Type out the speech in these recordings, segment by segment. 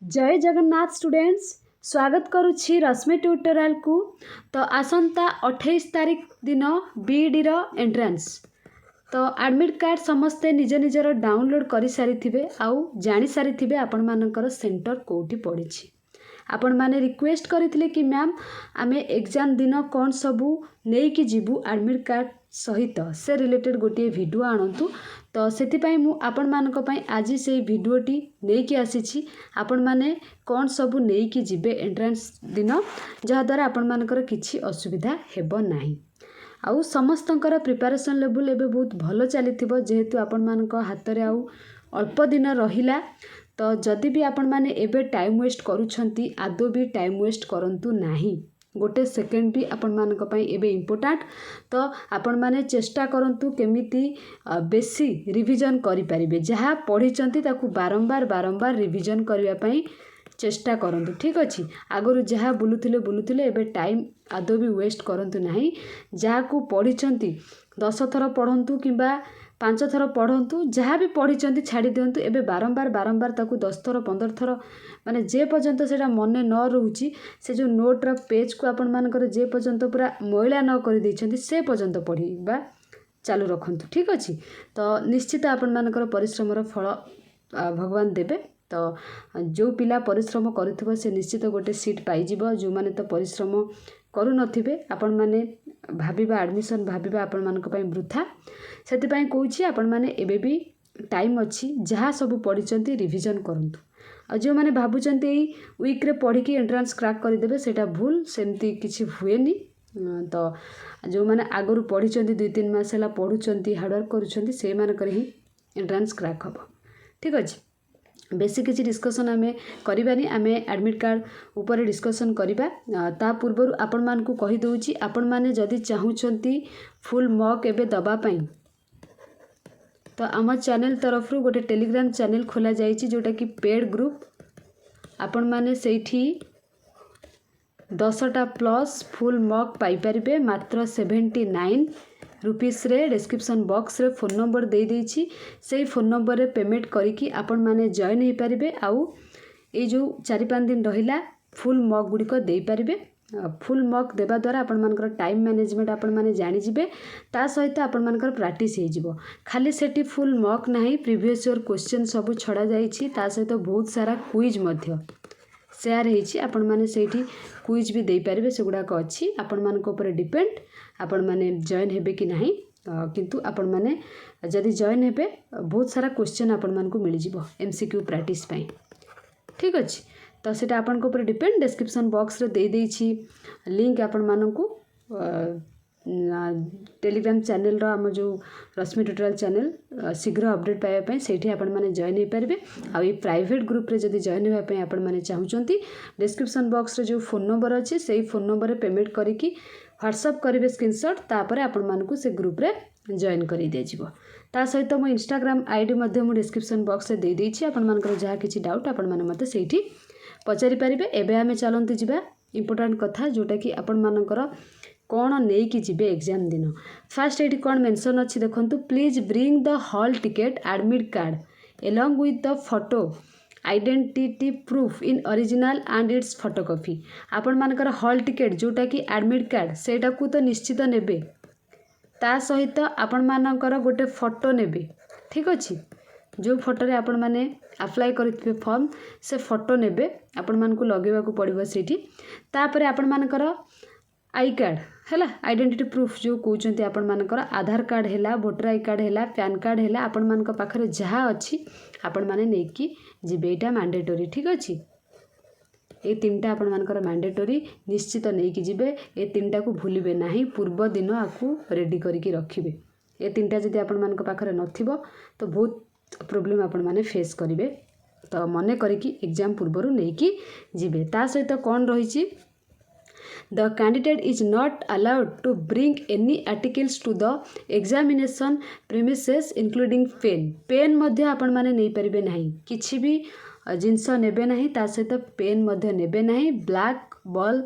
जय जगन्नाथ स्टूडेंट्स स्वागत करुछि रश्मि ट्यूटोरियल को। तो आसंता 28 तारीख दिन बीईडी रो एंट्रेंस तो एडमिट कार्ड समस्ते निज निजर डाउनलोड कर सारी आउ जानी सारी आपण मानकर सेंटर कोठी पड़ी। आपण माने रिक्वेस्ट करथिले कि मैम आमे एग्जाम दिन कौन सबू नहीं कि जीवु एडमिट कार्ड सहित से रिलेटेड गोटे वीडियो आणंतु। तो सेतिपाई मु आपण मानक पई आज से वीडियोटी नहीं कि आसीछि। आपण माने कौन सबू नहीं कि जीवे एंट्रेंस दिन जहा द्वारा आपण मानकर किछि असुविधा हेबो नाही। आउ समस्तंकर प्रिपरेशन लेवल एबे बहुत भलो चलीथिबो जेहेतु आपण मानक हाथ रे आउ अल्प दिन रहिला। तो जदि भी आपण माने एबे टाइम वेस्ट करूछंती आदो भी टाइम वेस्ट करंतु नाही। गोटे सेकेंड भी आपण मानक पई एबे इम्पोर्टेंट। तो आपण माने चेष्टा करंतु केमिति बेसी रिवीजन करि परिबे जहा पढिचंती ताकू बारंबार बारंबार रिवीजन करिया पई चेष्टा करंतु। ठीक अछि आगरु जहा बुलुथिले एबे टाइम आदो भी वेस्ट करंतु नाही। जहा को पढिचंती 10 थर पढंतु किबा 5 थर पढ़ंतु जहाँ भी पढ़ी छाड़ी दिंतु एबे बारंबार बारंबार ताकू 10 थर 15 थर माने जे पर्यंत सेटा मन न रोची से जो नोट्र पेज को आपण मानकर जे पर्यंत पूरा मैला न कर देइछंती से पर्यंत पढ़ा चालू रखंतु। ठीक अछि तो निश्चित आपण मानकर परिश्रमर फल भगवान देबे। तो जो पिला परिश्रम करूथबो से निश्चित गोटे सीट पाई जिवो। जो माने तो परिश्रम करू नथिबे आपण माने भाबिबा एडमिशन भाबिबा आपण मानक पई वृथा। सेतिपाई कहूछि आपण माने एबे भी टाइम अछि जहाँ सब पढ़ी रिवीजन करंतु। आ जो माने भाबुचंती एई वीक रे पढ़ी की एंट्रेंस क्रैक कर देबे सेटा भूल सेमती किछि हुएनी। तो जो माने आगरु पढ़ी 2-3 मास हला पढ़ुचंती हार्डवर्क करूचंती से मानकर ही एंट्रेंस क्रैक हबो। ठीक अछि बेसी किसी डिस्कसन आमे करिबानी आमे एडमिट कार्ड ऊपर डिस्कसन करिबा। ता पूर्व आपण मान को कहि दउची आपण माने जदि चाहुचंती फुल मॉक एबे दबा पई तो आम चैनल तरफ गोटे टेलीग्राम चैनल खोला जाइछि जोटा कि पेड ग्रुप। आपण माने सेठी 10टा प्लस फुल मॉक पाई परिबे मात्र 79 रुपीस रे। डिस्क्रिप्शन बॉक्स रे फोन नंबर दे देइछि से फोन नंबर रे पेमेंट करिकी आपण माने जॉइन हे परिबे। आउ ए जो 4-5 दिन रहिला फुल मॉक गुडिको दे परिबे। फुल मॉक देबा द्वारा आपण मानकर टाइम मैनेजमेंट आपण माने जानि जिवे ता सहित आपण मानकर प्रैक्टिस हे जिवो। खाली सेठी फुल मॉक नाही प्रीवियस ईयर क्वेश्चन सब छडा जाइछि ता सहित बहुत सारा क्विज मध्य शेयर हेछि। आपण माने सेठी क्विज भी दे परिबे सेगुडा को अछि आपण मानक ऊपर डिपेंड आपण माने जॉइन हेबे कि नाही। किंतु आपण माने जदि जॉइन हेबे बहुत सारा क्वेश्चन आपण मानकु मिलि जिवो एमसीक्यू प्रैक्टिस पई। ठीक अछि तो सेटा आपण को ऊपर डिपेंड। डिस्क्रिप्शन बॉक्स रे दे देइछि लिंक आपण मानकु टेलीग्राम चैनल रो हम जो रश्मि ट्यूटोरियल चैनल शीघ्र अपडेट पाइबा पई सेठी आपण माने जॉइन हे परिबे। आ ई प्राइवेट ग्रुप रे जदि जॉइन हेबा पई आपण माने चाहुचंती डिस्क्रिप्शन बॉक्स रे जो फोन नंबर अछि सेही फोन नंबर रे पेमेंट करिकी व्हाट्सएप करिवे स्क्रीनशॉट तापरे आपण मानकु से ग्रुप रे जॉइन करि दे जिवो। ता सहित मो इंस्टाग्राम आईडी मध्ये मो डिस्क्रिप्शन बॉक्स रे दे देइछि आपण मानकर जहा किछि डाउट आपण माने मते सेठी पचारि पारिबे। एबे आमे चलंती जिबा इंपोर्टेंट कथा जोटा कि आपण मानकर कौन नहीं कि जीवे एग्जाम दिन। फास्ट एटी कौन मेंशन अच्छी देखंतु please bring the hall ticket admit card along with the photo identity proof in original and it's photocopy. आपण मानकर हॉल टिकेट जोटा कि एडमिट कार्ड सेटा को तो निश्चित नेबे ता सहित आपण मानकर गोटे फोटो नेबे। ठीक अछि जो फोटो रे आपण माने अप्लाई करथिबे फॉर्म से फोटो नेबे आपण मान को लगेबा को पड़िबो सेठी। तापरे आपण मानकर आई कार्ड हैला आइडेंटिटी प्रूफ जो कहउचंती आपण मानकर आधार कार्ड हैला वोटर आई कार्ड हैला पैन कार्ड हैला आपण मानक पाखरे जहा अछि आपण माने नै कि जिबे एटा मैंडेटरी। ठीक अछि ए तीनटा आपण मानकर मैंडेटरी निश्चित नै कि जिबे ए तीनटा को भूलिबे नाही पूर्व दिन आकू रेडी करिकि रखिबे। ए तीनटा जदि आपण मानक पाखरे नथिबो तो बहुत प्रॉब्लम आपण माने फेस करिवे। तो मने करिकि एग्जाम पूर्वरु नै कि जिबे। ता सहित कोन रहिछि The candidate is not allowed to bring any articles to the examination premises including pen। Pen मध्य आपण माने नहीं परिबे नहीं किछि भी जिंस नेबे नहीं ता सहित पेन मध्य नेबे नहीं। Black ball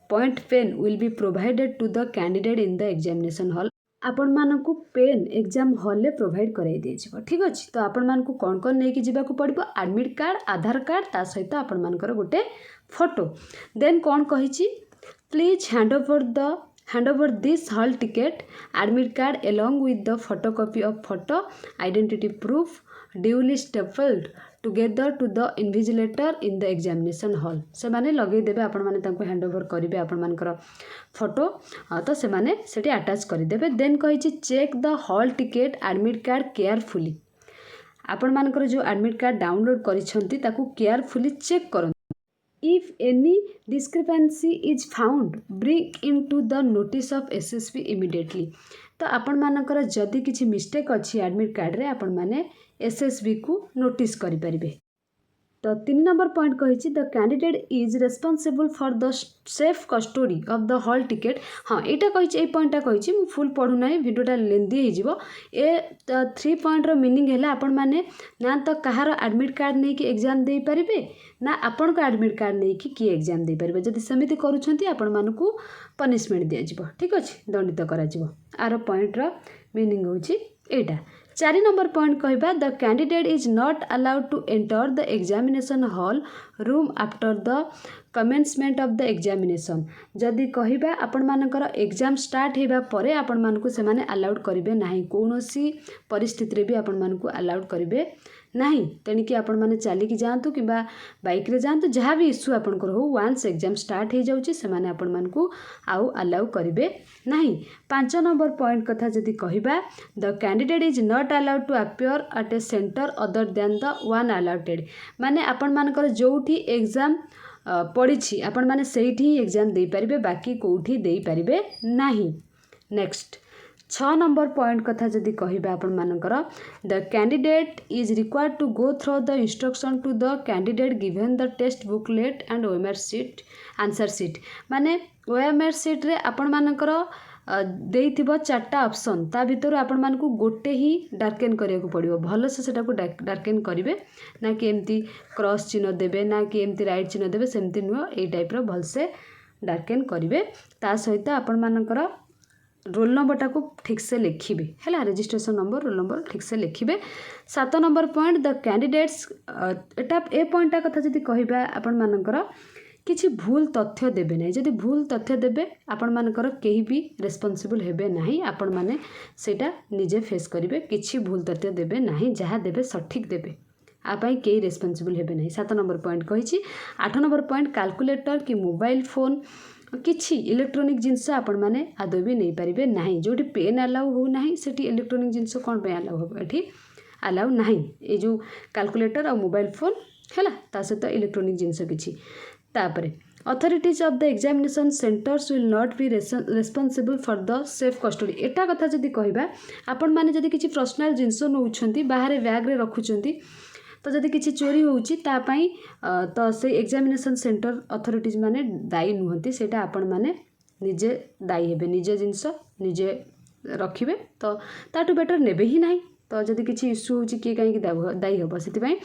point pen will be provided to the candidate in the examination hall। आपण मानकु पेन एग्जाम हॉल रे प्रोवाइड कराई दिए ठीक अच्छे। तो आपण मानकु कौन कौन नहीं जावाक पड़ो एडमिट कार्ड आधार कार्ड ता सहित आपण मानकर गोटे फोटो देन कौन कही please hand over this hall ticket admit card along with the photocopy of photo identity proof duly stapled together to the invigilator in the examination hall से माने लगे देबे आपण माने तांको हैंड ओवर करिवे आपण मानकर फोटो तो से माने सेठी अटैच करदेवे देन कही check the hall ticket admit card carefully आपण मानकर जो एडमिट कार्ड डाउनलोड करिसंती ताकू केयरफुली चेक करो if any discrepancy is found bring in to the notice of SSP immediately तो आपण मानकर जदि किछि मिस्टेक अच्छी एडमिट कार्ड रे आपण माने एसएसबी को नोटिस करि परिबे। तो 3 नंबर पॉइंट कही the candidate is responsible for the safe custody of the hall ticket हाँ यहाँ कही पॉइंटा कही मुझे फुल पढ़ुना वीडियोटा लेंदी हो ए 3 पॉइंट मीनिंग है आपण मैंने ना तो कहार एडमिट कार्ड नहीं कि एग्जाम दे पारे ना आपण को एडमिट कार्ड नहीं कि किए एग्जाम दे पारे जदि सेमिति करूछंती आपण मानकु पनिशमेंट दिया जिवो ठीक अच्छे दंडित करा जिवो आर पॉइंटर मीनिंग होची एटा। 4 नंबर पॉइंट कहबा the candidate is not allowed to enter the examination hall room after the commencement of the examination जदि कहबा आपण मानकर एग्जाम स्टार्ट हेबा परे आपण मानकु से माने अलाउड करिवे नाही कोनोसी परिस्थिति रे भी आपण मानकु अलाउड करिवे नहीं तेणिकी आपण माने चलिकी जातु कि बाइक रे जातु जहाँ भी इश्यू आपंकर हो वन्स एग्जाम स्टार्ट हो जाऊँगी से माने आपण मानकु आउ अलाउ करिवे नहीं। 5 नंबर पॉइंट कथा जदि कहबा the candidate is not allowed to appear at a centre other than the one allotted माने आपण मानकर जोठी एग्जाम पड़ी आपण माने सेठी एग्जाम दे पारिबे बाकी कोठी दे पारिबे नहीं। नेक्स्ट 6 नंबर पॉइंट कथा जदि कहबा आपण मानकर the candidate is required to go through the instruction to the candidate given the test booklet and OMR sheet answer sheet माने ओएमआर सीट रे आपण मानकर देइथिबो 4टा ऑप्शन ता भितर आपण मानकु गोटे ही डार्केन करिया को पड़िबो भलो से सेटा को डार्केन करिवे ना कि एमती क्रॉस चिन्ह देबे ना कि एमती राइट चिन्ह देबे सेमती नुह ए टाइप रो भल से डार्केन करिवे ता सहित आपण मानकर रोल नंबरटा को ठीक से लिखिबे हैला रजिस्ट्रेशन नंबर रोल नंबर ठीक से लिखिबे। 7 नंबर पॉइंट द कैंडिडेट्स एटा ए पॉइंटा कथा जदि कहबा आपण मानकर किछि भूल तथ्य देबे नहीं जदि भूल तथ्य देबे आपण मानकर केही भी रेस्पॉन्सिबल हेबे नहीं आपण माने सेटा निजे फेस करिवे किछि भूल तथ्य देबे नहीं जहाँ देबे सठिक देबे आपाई कई रेस्पॉन्सिबल हेबे नहीं। 7 नंबर पॉइंट कही 8 नंबर पॉइंट कैलकुलेटर कि मोबाइल फोन किछि इलेक्ट्रोनिक जिनस आपण माने आदौ भी नहीं पारिबे नहीं जोटी पेन अलाउ हो नहीं सेठी इलेक्ट्रोनिक जिनस कोन पे अलाउ हो एठी अलाउ नहीं ए जो कैलकुलेटर और मोबाइल फोन हैला ता सहित इलेक्ट्रोनिक जिनस किछि तापरे authorities of the examination centres will not be responsible for the safe custody एटा कथा जदि कहबा आपण माने जदि किछि पर्सनल जिनस नउछंती बाहर बैग रे रखुछंती तो जदि किसी चोरी होउची ता पई तो से एग्जामिनेशन सेंटर अथॉरिटीज माने दायी नुहंती सेटा आपण माने निजे दायी हेबे निजे जिनस निजे रखिबे तो ताटू बेटर नेबे ही नहीं तो जदि किसी इश्यू होउची कि काई दायी होबो सेति पई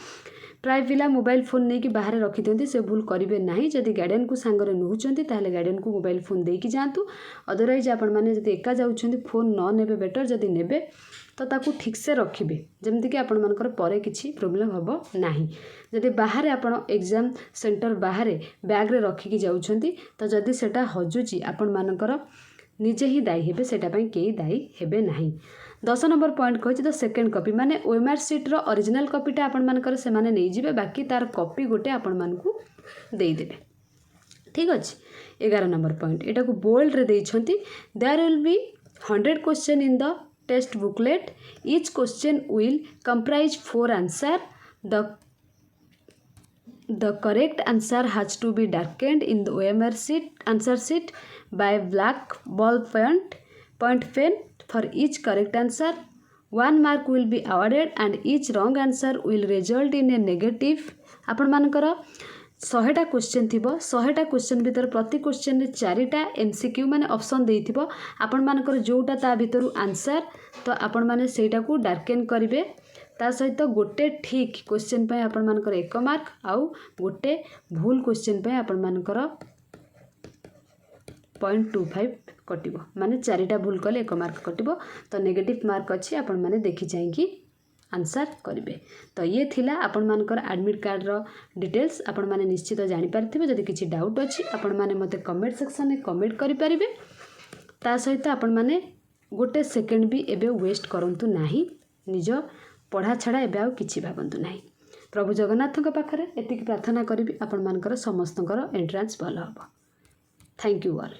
प्राय पिला मोबाइल फोन नहीं कि बाहर रखी दियंती से भूल करिवे नहीं जदि गार्डियन को सांगरे नहुचंती ताले गार्डियन को मोबाइल फोन देकी जांतु अदरवाइज आपण माने जदि एका जाउछंती फोन न नेबे बेटर जदि नेबे तो ताकू ठीक से रखिबे जमती कि आपण मानकर परे किछि प्रॉब्लम हबो नाही जदि बाहर आपण एग्जाम सेंटर बाहर बैग रे रखिकी जाउछंती तो जदि सेटा हजुची आपण मानकर निजे ही दायी हेबे सेटा पई केही दायी हेबे नाही। 10 नंबर पॉइंट कही द सेकेंड कॉपी माने ओएमआर सीट रो ओरिजिनल कॉपीटा आपण मानकर से माने नै जिवे बाकी तार कॉपी गोटे आपण मानकू देई देबे ठीक अछि। 11 नंबर पॉइंट एटा को बोल्ड रे देइछंती there will be 100 question in the test booklet each question will comprise 4 answer the correct answer has to be darkened in the OMR sheet answer sheet by black ball point pen for each correct answer 1 mark will be awarded and each wrong answer will result in a negative आपण मानकर 100टा question थिबो 100टा question भीतर प्रति question रे 4टा MCQ माने option देइथिबो आपण मानकर जोटा ता भीतर आंसर तो आपण माने सेटा को डार्केन करिवे ता सहित गोटे ठीक क्वेश्चन पे आपण मानकर 1 मार्क आउ गोटे भूल क्वेश्चन पे आपण मानकर 0.25 कटिबो माने 4टा भूल कले 1 मार्क कटिबो। तो नेगेटिव मार्क अच्छी आपण माने देखि चाहिए आंसर करेंगे। तो ये थिला आपण मानकर एडमिट कार्ड रो डिटेल्स आपण माने निश्चित जानि पारथिबे। जदि किछि डाउट अछि आपण माने मते कमेंट सेक्शन में कमेंट करि परिबे। ता सहित आपण माने गोटे सेकेंड भी एबे वेस्ट करंतु नाही, निज पढ़ा छड़ा एबे आउ किछि भाबंतु नाही। प्रभु जगन्नाथଙ୍କ पाखरे एतिक प्रार्थना करिबि आपण मानकर समस्तଙ୍କର एंट्रांस भल हबो। Thank you all.